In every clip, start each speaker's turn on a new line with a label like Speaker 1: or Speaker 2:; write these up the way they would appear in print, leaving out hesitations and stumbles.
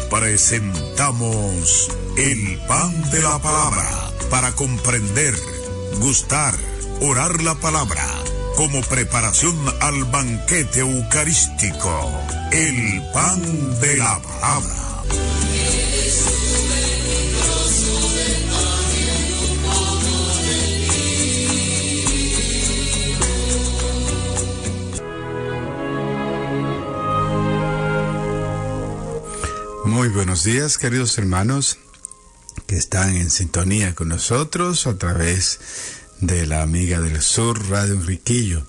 Speaker 1: presentamos el pan de la palabra para comprender, gustar, orar la palabra como preparación al banquete eucarístico. El pan de la palabra.
Speaker 2: Muy buenos días, queridos hermanos que están en sintonía con nosotros a través de la Amiga del Sur, Radio Enriquillo.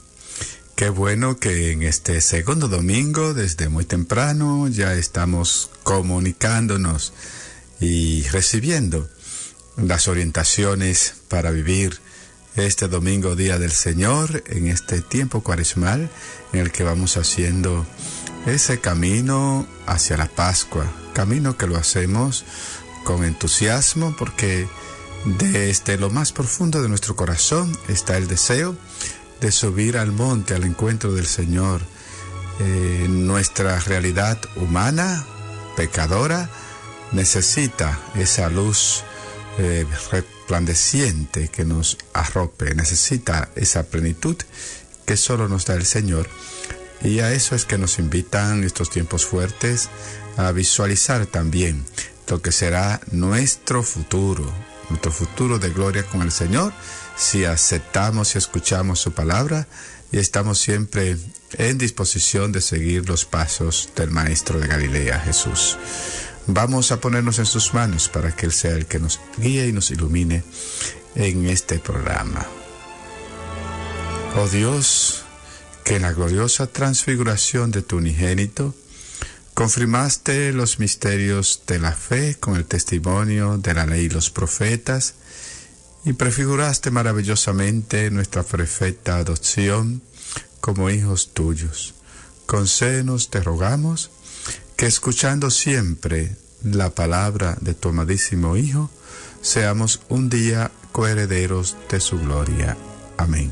Speaker 2: Qué bueno que en este segundo domingo, desde muy temprano, ya estamos comunicándonos y recibiendo las orientaciones para vivir este domingo, Día del Señor, en este tiempo cuaresmal en el que vamos haciendo ese camino hacia la Pascua, camino que lo hacemos con entusiasmo porque desde lo más profundo de nuestro corazón está el deseo de subir al monte al encuentro del Señor. Nuestra realidad humana, pecadora, necesita esa luz resplandeciente que nos arrope, necesita esa plenitud que solo nos da el Señor. Y a eso es que nos invitan estos tiempos fuertes a visualizar también lo que será nuestro futuro de gloria con el Señor, si aceptamos y escuchamos su palabra y estamos siempre en disposición de seguir los pasos del Maestro de Galilea, Jesús. Vamos a ponernos en sus manos para que Él sea el que nos guíe y nos ilumine en este programa. Oh Dios, que en la gloriosa transfiguración de tu unigénito confirmaste los misterios de la fe con el testimonio de la ley y los profetas y prefiguraste maravillosamente nuestra perfecta adopción como hijos tuyos. Concédenos, te rogamos, que escuchando siempre la palabra de tu amadísimo Hijo, seamos un día coherederos de su gloria. Amén.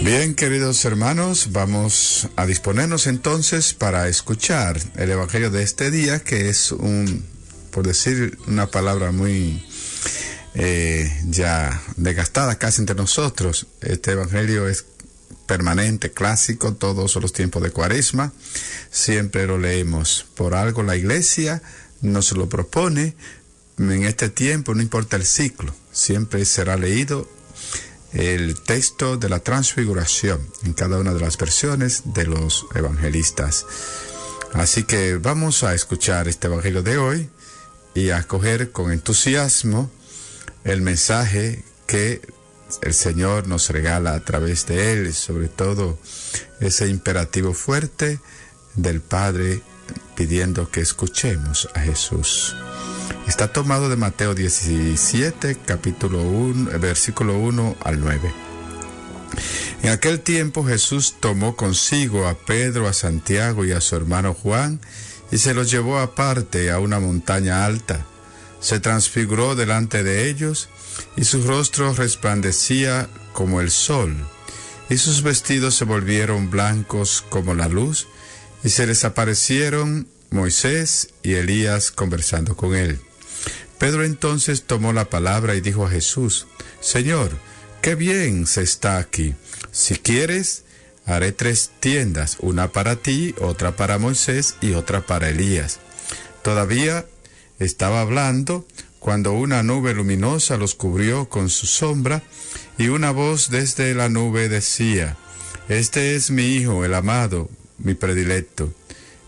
Speaker 2: Bien, queridos hermanos, vamos a disponernos entonces para escuchar el Evangelio de este día, que es por decir una palabra muy ya desgastada casi entre nosotros. Este Evangelio es permanente, clásico, todos los tiempos de Cuaresma, siempre lo leemos. Por algo la Iglesia nos lo propone en este tiempo, no importa el ciclo, siempre será leído el texto de la transfiguración en cada una de las versiones de los evangelistas. Así que vamos a escuchar este evangelio de hoy y a acoger con entusiasmo el mensaje que el Señor nos regala a través de él, sobre todo ese imperativo fuerte del Padre pidiendo que escuchemos a Jesús. Está tomado de Mateo 17, capítulo 1, versículo 1 al 9. En aquel tiempo Jesús tomó consigo a Pedro, a Santiago y a su hermano Juan, y se los llevó aparte a una montaña alta. Se transfiguró delante de ellos, y su rostro resplandecía como el sol, y sus vestidos se volvieron blancos como la luz, y se les aparecieron Moisés y Elías conversando con él. Pedro entonces tomó la palabra y dijo a Jesús: Señor, qué bien se está aquí. Si quieres, haré 3 tiendas, una para ti, otra para Moisés y otra para Elías. Todavía estaba hablando cuando una nube luminosa los cubrió con su sombra, y una voz desde la nube decía: Este es mi Hijo, el amado, mi predilecto.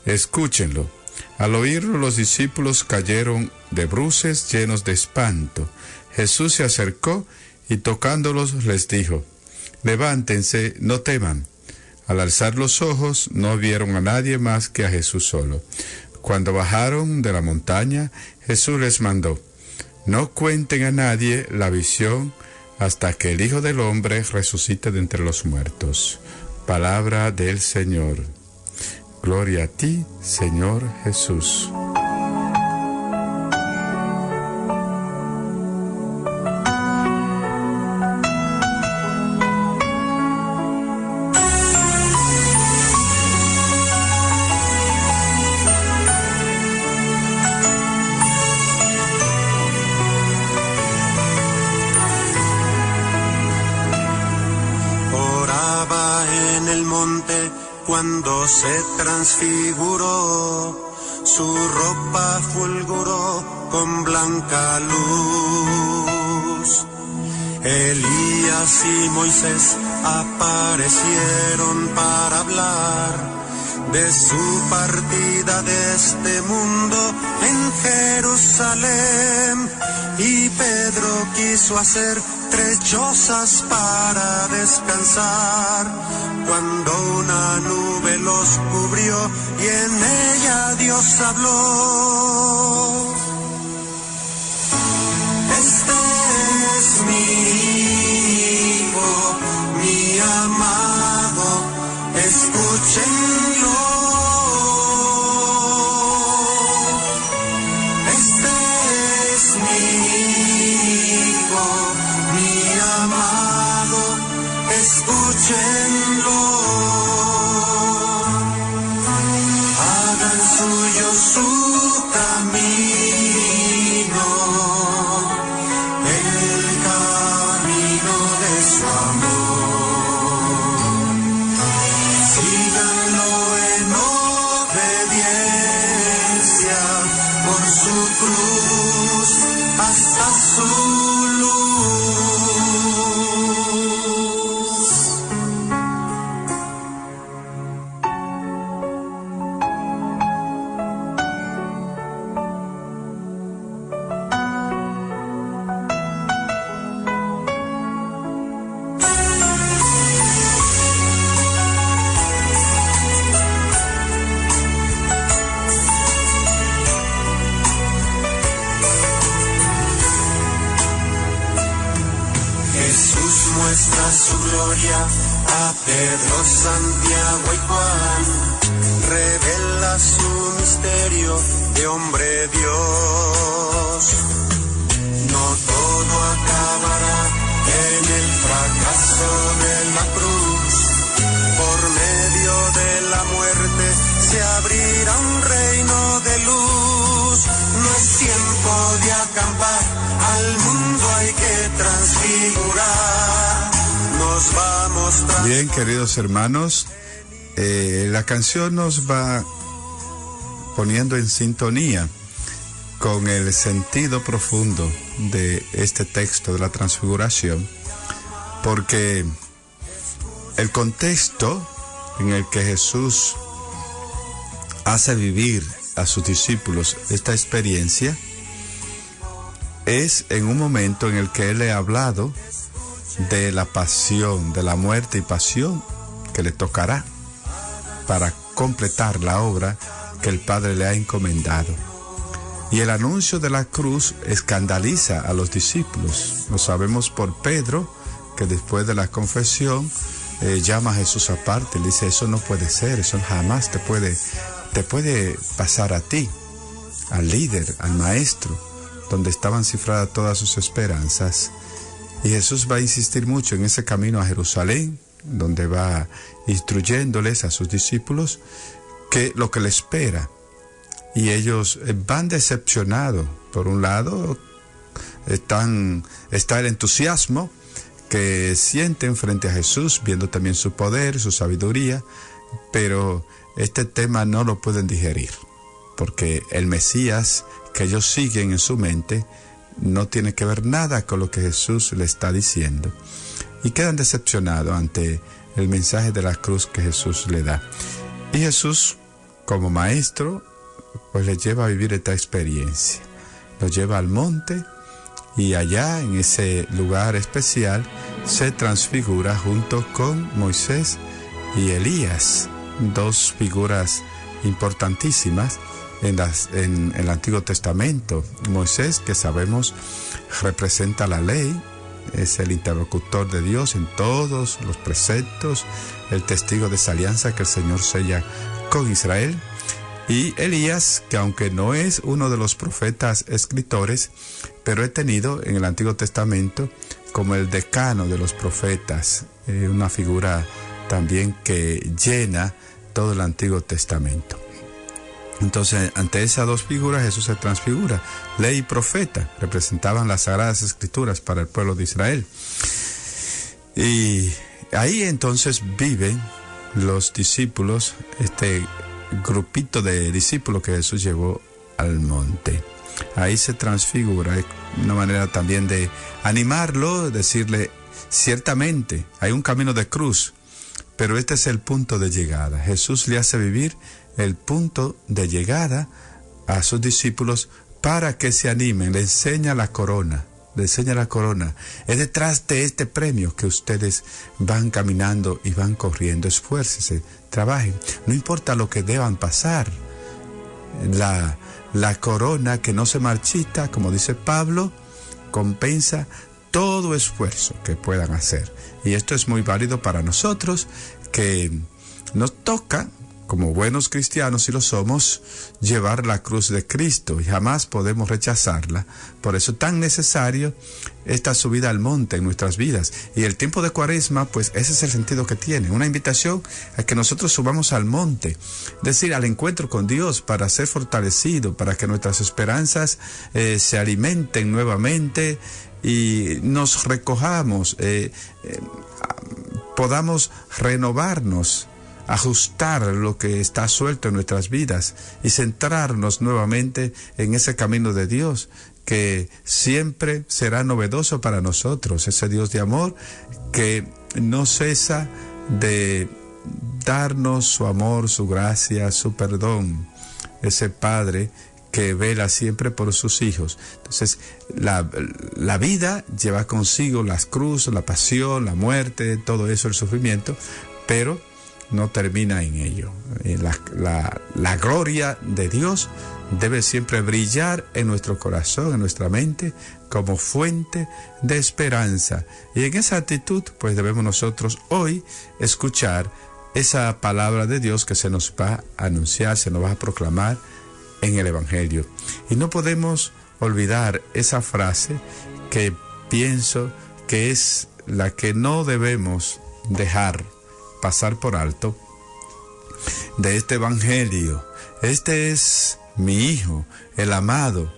Speaker 2: Escúchenlo. Al oírlo, los discípulos cayeron de bruces llenos de espanto. Jesús se acercó y tocándolos les dijo: Levántense, no teman. Al alzar los ojos no vieron a nadie más que a Jesús solo. Cuando bajaron de la montaña, Jesús les mandó: No cuenten a nadie la visión hasta que el Hijo del Hombre resucite de entre los muertos. Palabra del Señor. Gloria a ti, Señor Jesús.
Speaker 3: Cuando se transfiguró, su ropa fulguró con blanca luz. Elías y Moisés aparecieron para hablar de su partida de este mundo en Jerusalén. Y Pedro quiso hacer 3 chozas para descansar, cuando una nube los cubrió y en ella Dios habló. Este es mi Hijo, mi amado, escúchenlo. Este es mi Hijo, mi amado, escúchenlo. Hagan suyo su camino, el camino de su amor. Síganlo en obediencia por su cruz hasta su luz. Muestra su gloria a Pedro, Santiago y Juan, revela su misterio de hombre Dios. No todo acabará en el fracaso de la cruz, por medio de la muerte se abrirá un reino de luz. No es tiempo de acampar, al mundo hay que transfigurar.
Speaker 2: Bien, queridos hermanos, la canción nos va poniendo en sintonía con el sentido profundo de este texto de la transfiguración, porque el contexto en el que Jesús hace vivir a sus discípulos esta experiencia es en un momento en el que Él le ha hablado de la pasión, de la muerte y pasión que le tocará para completar la obra que el Padre le ha encomendado. Y el anuncio de la cruz escandaliza a los discípulos. Lo sabemos por Pedro, que después de la confesión llama a Jesús aparte y le dice: eso no puede ser, eso jamás te puede pasar a ti, al líder, al maestro, donde estaban cifradas todas sus esperanzas. Y Jesús va a insistir mucho en ese camino a Jerusalén, donde va instruyéndoles a sus discípulos que lo que le espera. Y ellos van decepcionados. Por un lado está el entusiasmo que sienten frente a Jesús, viendo también su poder, su sabiduría, pero este tema no lo pueden digerir, porque el Mesías que ellos siguen en su mente no tiene que ver nada con lo que Jesús le está diciendo, y quedan decepcionados ante el mensaje de la cruz que Jesús le da. Y Jesús, como maestro, pues les lleva a vivir esta experiencia. Los lleva al monte y allá, en ese lugar especial, se transfigura junto con Moisés y Elías, dos figuras importantísimas en el Antiguo Testamento. Moisés, que sabemos representa la ley, es el interlocutor de Dios en todos los preceptos, el testigo de esa alianza que el Señor sella con Israel. Y Elías, que aunque no es uno de los profetas escritores, pero he tenido en el Antiguo Testamento como el decano de los profetas, una figura también que llena todo el Antiguo Testamento. Entonces, ante esas dos figuras, Jesús se transfigura. Ley y profeta representaban las Sagradas Escrituras para el pueblo de Israel. Y ahí entonces viven los discípulos, este grupito de discípulos que Jesús llevó al monte. Ahí se transfigura, es una manera también de animarlo, decirle: ciertamente hay un camino de cruz, pero este es el punto de llegada. Jesús le hace vivir el punto de llegada a sus discípulos para que se animen. Le enseña la corona. Es detrás de este premio que ustedes van caminando y van corriendo. Esfuércense, trabajen, no importa lo que deban pasar. La corona que no se marchita, como dice Pablo, compensa todo esfuerzo que puedan hacer. Y esto es muy válido para nosotros, que nos toca, como buenos cristianos, si lo somos, llevar la cruz de Cristo, y jamás podemos rechazarla. Por eso tan necesario esta subida al monte en nuestras vidas. Y el tiempo de Cuaresma, pues ese es el sentido que tiene, una invitación a que nosotros subamos al monte, es decir, al encuentro con Dios, para ser fortalecido, para que nuestras esperanzas se alimenten nuevamente y nos recojamos, podamos renovarnos, ajustar lo que está suelto en nuestras vidas y centrarnos nuevamente en ese camino de Dios, que siempre será novedoso para nosotros, ese Dios de amor que no cesa de darnos su amor, su gracia, su perdón, ese Padre que vela siempre por sus hijos. Entonces, la vida lleva consigo las cruces, la pasión, la muerte, todo eso, el sufrimiento, pero no termina en ello. La gloria de Dios debe siempre brillar en nuestro corazón, en nuestra mente, como fuente de esperanza. Y en esa actitud, pues debemos nosotros hoy escuchar esa palabra de Dios que se nos va a anunciar, se nos va a proclamar en el Evangelio. Y no podemos olvidar esa frase que pienso que es la que no debemos dejar pasar por alto de este Evangelio. Este es mi Hijo, el amado,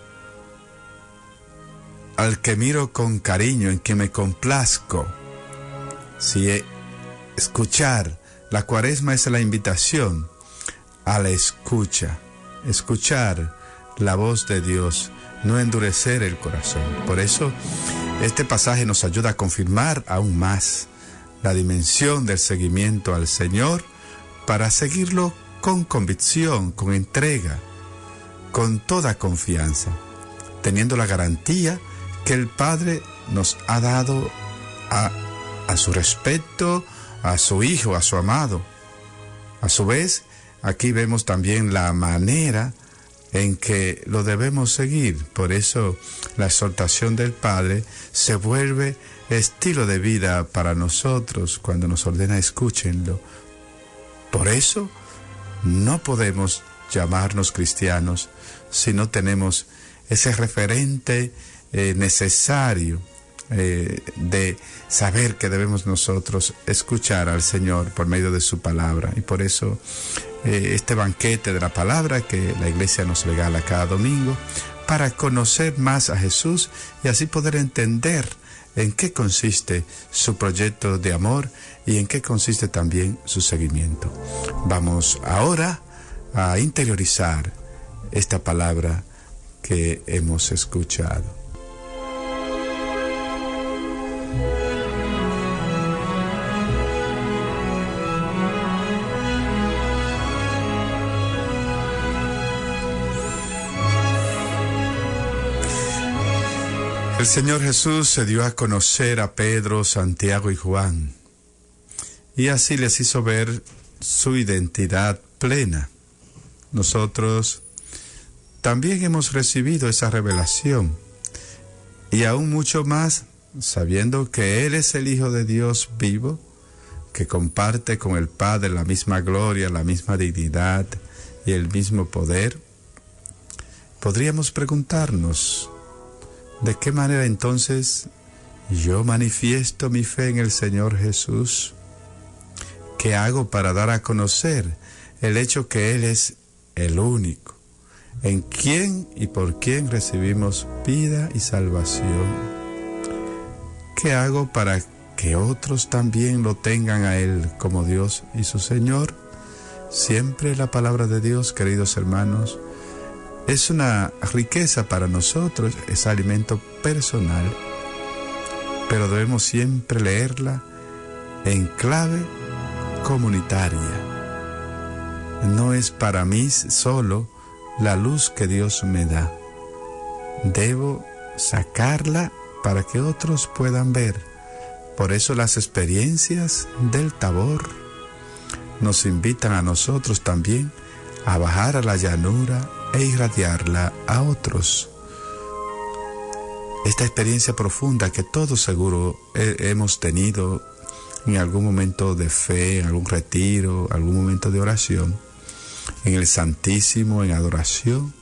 Speaker 2: al que miro con cariño, en que me complazco. Si escuchar, la Cuaresma es la invitación a la escucha, escuchar la voz de Dios, no endurecer el corazón. Por eso este pasaje nos ayuda a confirmar aún más la dimensión del seguimiento al Señor, para seguirlo con convicción, con entrega, con toda confianza, teniendo la garantía que el Padre nos ha dado a su respeto, a su Hijo, a su amado. A su vez, aquí vemos también la manera en que lo debemos seguir. Por eso la exhortación del Padre se vuelve estilo de vida para nosotros cuando nos ordena escúchenlo. Por eso no podemos llamarnos cristianos si no tenemos ese referente necesario de saber que debemos nosotros escuchar al Señor por medio de su palabra. Y por eso este banquete de la palabra que la iglesia nos regala cada domingo, para conocer más a Jesús y así poder entender en qué consiste su proyecto de amor y en qué consiste también su seguimiento. Vamos ahora a interiorizar esta palabra que hemos escuchado. El Señor Jesús se dio a conocer a Pedro, Santiago y Juan, y así les hizo ver su identidad plena. Nosotros también hemos recibido esa revelación, y aún mucho más, sabiendo que Él es el Hijo de Dios vivo, que comparte con el Padre la misma gloria, la misma dignidad y el mismo poder. Podríamos preguntarnos, ¿de qué manera entonces yo manifiesto mi fe en el Señor Jesús? ¿Qué hago para dar a conocer el hecho que Él es el único, en quien y por quien recibimos vida y salvación? ¿Qué hago para que otros también lo tengan a Él como Dios y su Señor? Siempre la palabra de Dios, queridos hermanos, es una riqueza para nosotros, es alimento personal, pero debemos siempre leerla en clave comunitaria. No es para mí solo la luz que Dios me da. Debo sacarla para que otros puedan ver. Por eso las experiencias del Tabor nos invitan a nosotros también a bajar a la llanura e irradiarla a otros. Esta experiencia profunda que todos seguro hemos tenido en algún momento de fe, en algún retiro, algún momento de oración, en el Santísimo, en adoración.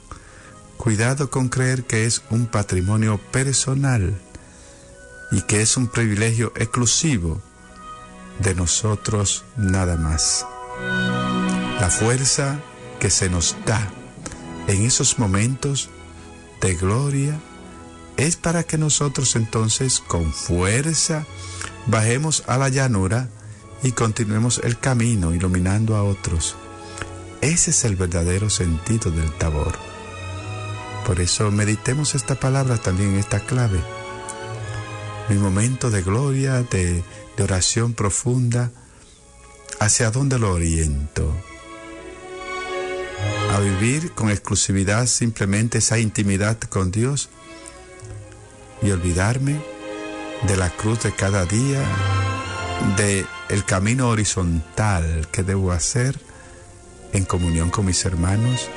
Speaker 2: Cuidado con creer que es un patrimonio personal y que es un privilegio exclusivo de nosotros nada más. La fuerza que se nos da en esos momentos de gloria es para que nosotros entonces con fuerza bajemos a la llanura y continuemos el camino iluminando a otros. Ese es el verdadero sentido del Tabor. Por eso meditemos esta palabra también en esta clave. Mi momento de gloria, de oración profunda, ¿hacia dónde lo oriento? A vivir con exclusividad simplemente esa intimidad con Dios y olvidarme de la cruz de cada día, de el camino horizontal que debo hacer en comunión con mis hermanos,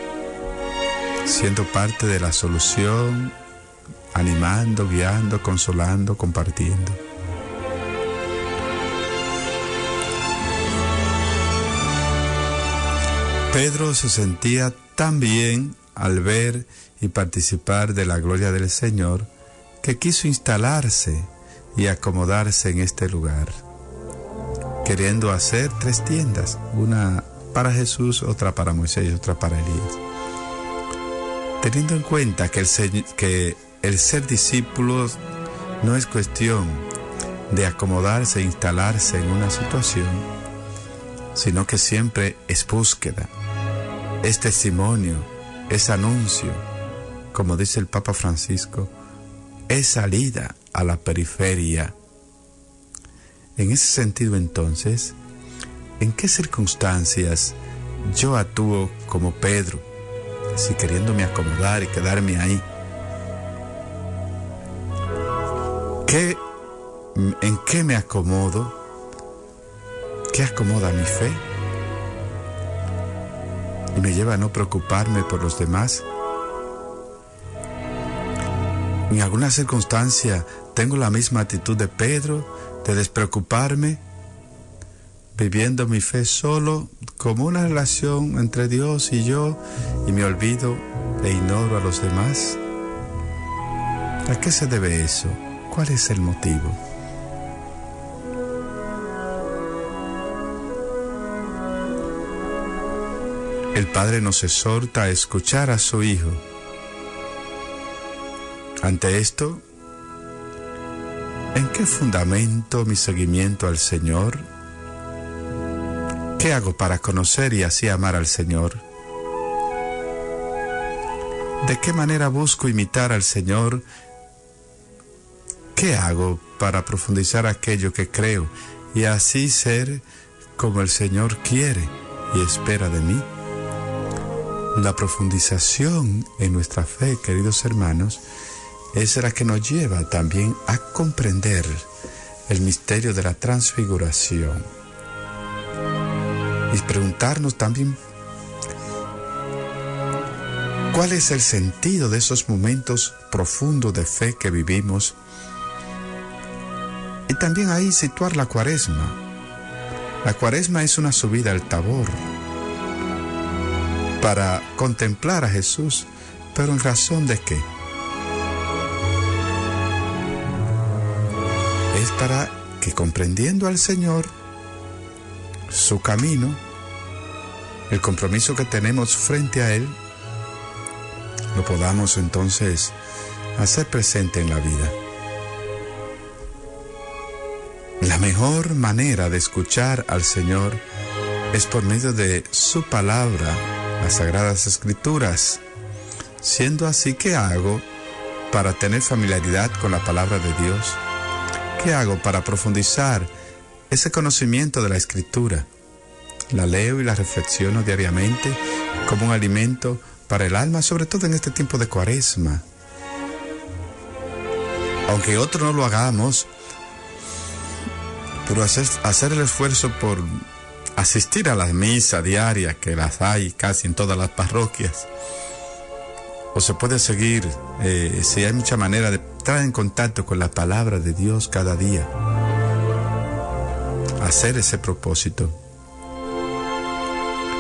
Speaker 2: siendo parte de la solución, animando, guiando, consolando, compartiendo. Pedro se sentía tan bien al ver y participar de la gloria del Señor que quiso instalarse y acomodarse en este lugar, queriendo hacer 3 tiendas, una para Jesús, otra para Moisés y otra para Elías. Teniendo en cuenta que el ser discípulo no es cuestión de acomodarse e instalarse en una situación, sino que siempre es búsqueda, es testimonio, es anuncio, como dice el Papa Francisco, es salida a la periferia. En ese sentido, entonces, ¿en qué circunstancias yo actúo como Pedro, si queriéndome acomodar y quedarme ahí? ¿En qué me acomodo? ¿Qué acomoda mi fe? Y me lleva a no preocuparme por los demás, En alguna circunstancia tengo la misma actitud de Pedro, de despreocuparme, viviendo mi fe solo como una relación entre Dios y yo, y me olvido e ignoro a los demás. ¿A qué se debe eso? ¿Cuál es el motivo? El Padre nos exhorta a escuchar a su Hijo. Ante esto, ¿en qué fundamento mi seguimiento al Señor? ¿Qué hago para conocer y así amar al Señor? ¿De qué manera busco imitar al Señor? ¿Qué hago para profundizar aquello que creo y así ser como el Señor quiere y espera de mí? La profundización en nuestra fe, queridos hermanos, es la que nos lleva también a comprender el misterio de la transfiguración y preguntarnos también cuál es el sentido de esos momentos profundos de fe que vivimos, y también ahí situar la Cuaresma. La Cuaresma es una subida al Tabor para contemplar a Jesús, pero ¿en razón de qué? Es para que, comprendiendo al Señor, su camino, el compromiso que tenemos frente a Él, lo podamos entonces hacer presente en la vida. La mejor manera de escuchar al Señor es por medio de su palabra, las Sagradas Escrituras. Siendo así, ¿qué hago para tener familiaridad con la palabra de Dios? ¿Qué hago para profundizar ese conocimiento de la Escritura? La leo y la reflexiono diariamente como un alimento para el alma, sobre todo en este tiempo de Cuaresma. Aunque otros no lo hagamos, pero hacer el esfuerzo por asistir a la misa diaria, que las hay casi en todas las parroquias, o se puede seguir, si hay mucha manera de estar en contacto con la palabra de Dios cada día, hacer ese propósito,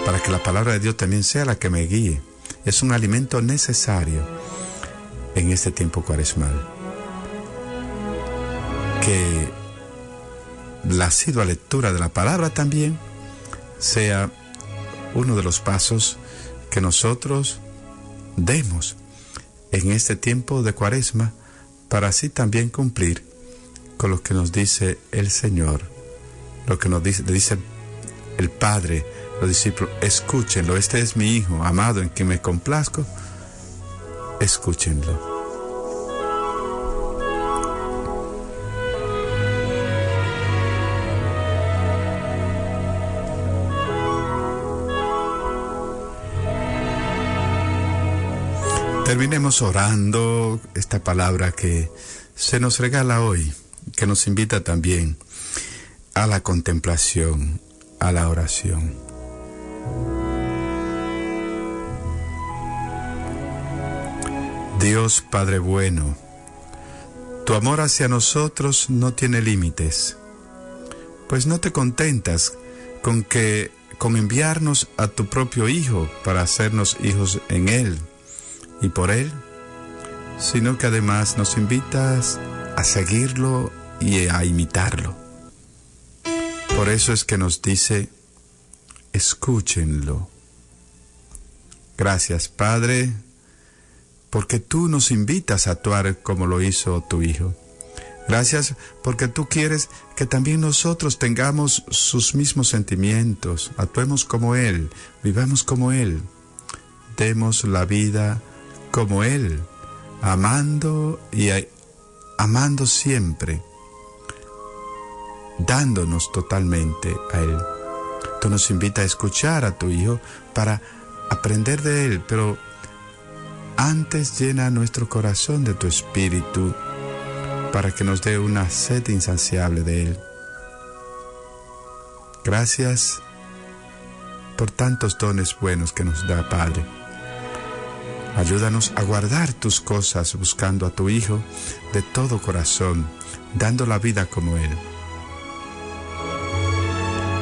Speaker 2: para que la palabra de Dios también sea la que me guíe. Es un alimento necesario en este tiempo cuaresmal. Que la asidua lectura de la palabra también sea uno de los pasos que nosotros demos en este tiempo de Cuaresma, para así también cumplir con lo que nos dice el Señor, lo que nos dice el Padre, los discípulos: escúchenlo, este es mi Hijo amado en quien me complazco, escúchenlo. Terminemos orando esta palabra que se nos regala hoy, que nos invita también a la contemplación, a la oración. Dios Padre bueno, tu amor hacia nosotros no tiene límites, pues no te contentas con enviarnos a tu propio Hijo para hacernos hijos en Él y por Él, sino que además nos invitas a seguirlo y a imitarlo. Por eso es que nos dice: escúchenlo. Gracias, Padre, porque tú nos invitas a actuar como lo hizo tu Hijo. Gracias porque tú quieres que también nosotros tengamos sus mismos sentimientos, actuemos como Él, vivamos como Él, demos la vida como Él, amando y amando siempre, dándonos totalmente a Él. Tú nos invitas a escuchar a tu Hijo para aprender de Él, pero antes llena nuestro corazón de tu Espíritu para que nos dé una sed insaciable de Él. Gracias por tantos dones buenos que nos da, Padre. Ayúdanos a guardar tus cosas buscando a tu Hijo de todo corazón, dando la vida como Él.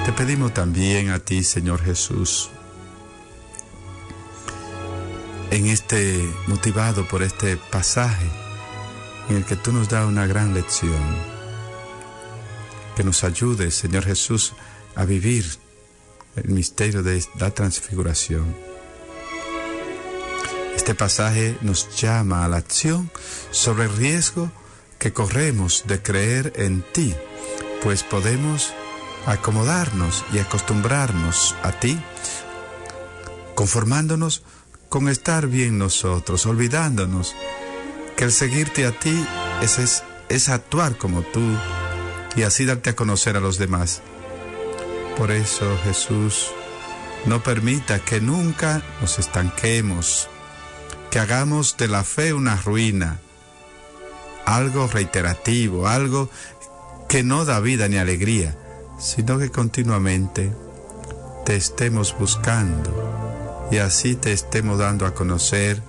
Speaker 2: Te pedimos también a ti, Señor Jesús, motivado por este pasaje en el que tú nos das una gran lección, que nos ayude, Señor Jesús, a vivir el misterio de la transfiguración. Este pasaje nos llama a la acción sobre el riesgo que corremos de creer en ti, pues podemos acomodarnos y acostumbrarnos a ti, conformándonos con estar bien nosotros, olvidándonos que el seguirte a ti es actuar como tú y así darte a conocer a los demás. Por eso, Jesús, no permita que nunca nos estanquemos, que hagamos de la fe una ruina, algo reiterativo, algo que no da vida ni alegría, sino que continuamente te estemos buscando y así te estemos dando a conocer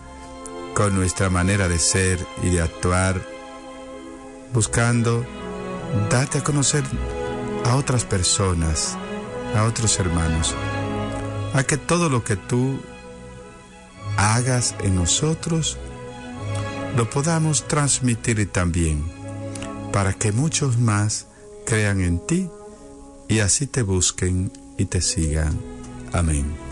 Speaker 2: con nuestra manera de ser y de actuar, buscando darte a conocer a otras personas, a otros hermanos, a que todo lo que tú hagas en nosotros lo podamos transmitir también, para que muchos más crean en ti y así te busquen y te sigan. Amén.